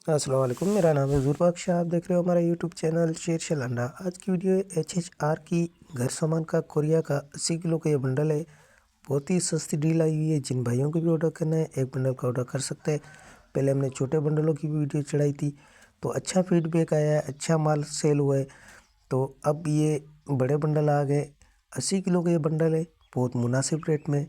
अस्सलाम वालेकुम, मेरा नाम है ज़ुर बख्श। आप देख रहे हो हमारा यूट्यूब चैनल शेर शलांडा। आज की वीडियो HHR की घर सामान का कोरिया का 80 किलो का ये बंडल है। बहुत ही सस्ती डील आई हुई है। जिन भाइयों को भी ऑर्डर करना है एक बंडल का ऑर्डर कर सकते हैं। पहले हमने छोटे बंडलों की भी वीडियो चढ़ाई थी तो अच्छा फीडबैक आया है, अच्छा माल सेल हुआ है। तो अब ये बड़े बंडल आ गए। 80 किलो का ये बंडल है, बहुत मुनासिब रेट में।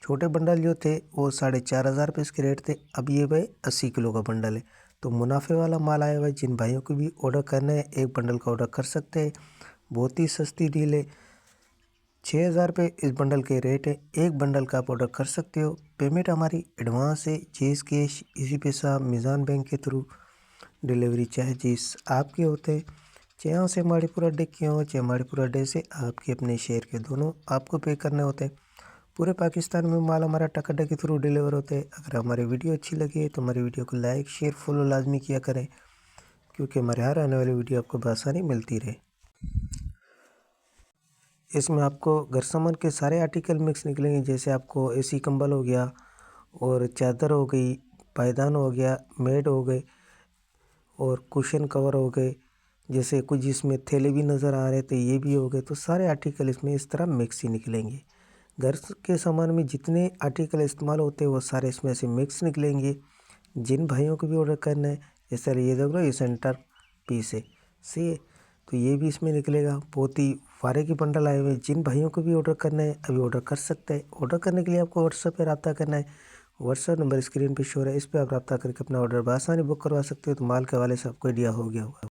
छोटे बंडल जो थे वो 4,500 रुपये इसके रेट थे। अब ये भाई 80 किलो का बंडल है तो मुनाफे वाला माल आया हुआ है। जिन भाइयों को भी ऑर्डर करना है एक बंडल का ऑर्डर कर सकते हैं। बहुत ही सस्ती डील है। 6,000 रुपये इस बंडल के रेट है। एक बंडल का आप ऑर्डर कर सकते हो। पेमेंट हमारी एडवांस है, चेज कैश, इजी पैसा, मीज़ान बैंक के थ्रू। डिलीवरी चार्जेस आपके होते हैं। चाहे यहाँ से माड़ीपुरा अड्डे के हो, चाहे माड़ीपुरा अड्डे से आपके अपने शहर के, दोनों आपको पे करने होते हैं। पूरे पाकिस्तान में माल हमारा टक अड्डे के थ्रू डिलीवर होते हैं। अगर हमारी वीडियो अच्छी लगी तो हमारी वीडियो को लाइक, शेयर, फॉलो लाजमी किया करें, क्योंकि हमारे हर आने वाली वीडियो आपको बआसानी मिलती रहे। इसमें आपको घर सामान के सारे आर्टिकल मिक्स निकलेंगे। जैसे आपको एसी कंबल हो गया, और चादर हो गई, पायदान हो गया, मेड हो गए, और कुशन कवर हो गए। जैसे कुछ इसमें थैले भी नज़र आ रहे थे, ये भी हो गए। तो सारे आर्टिकल इसमें इस तरह मिक्स ही निकलेंगे। घर के सामान में जितने आर्टिकल इस्तेमाल होते हैं वो सारे इसमें से मिक्स निकलेंगे। जिन भाइयों को भी ऑर्डर करना है, जैसे ये देख लो, ये सेंटर पीस है, सही है, तो ये भी इसमें निकलेगा। बहुत ही फारे के बंडल आए हुए हैं। जिन भाइयों को भी ऑर्डर करना है अभी ऑर्डर कर सकते हैं। ऑर्डर करने के लिए आपको व्हाट्सएप पर रब्ता करना है। व्हाट्सएप नंबर स्क्रीन पे शो है, इस पर आप रब्ता करके अपना ऑर्डर बआसानी बुक करवा सकते हो। तो माल के हवाले से आपको आइडिया हो गया होगा।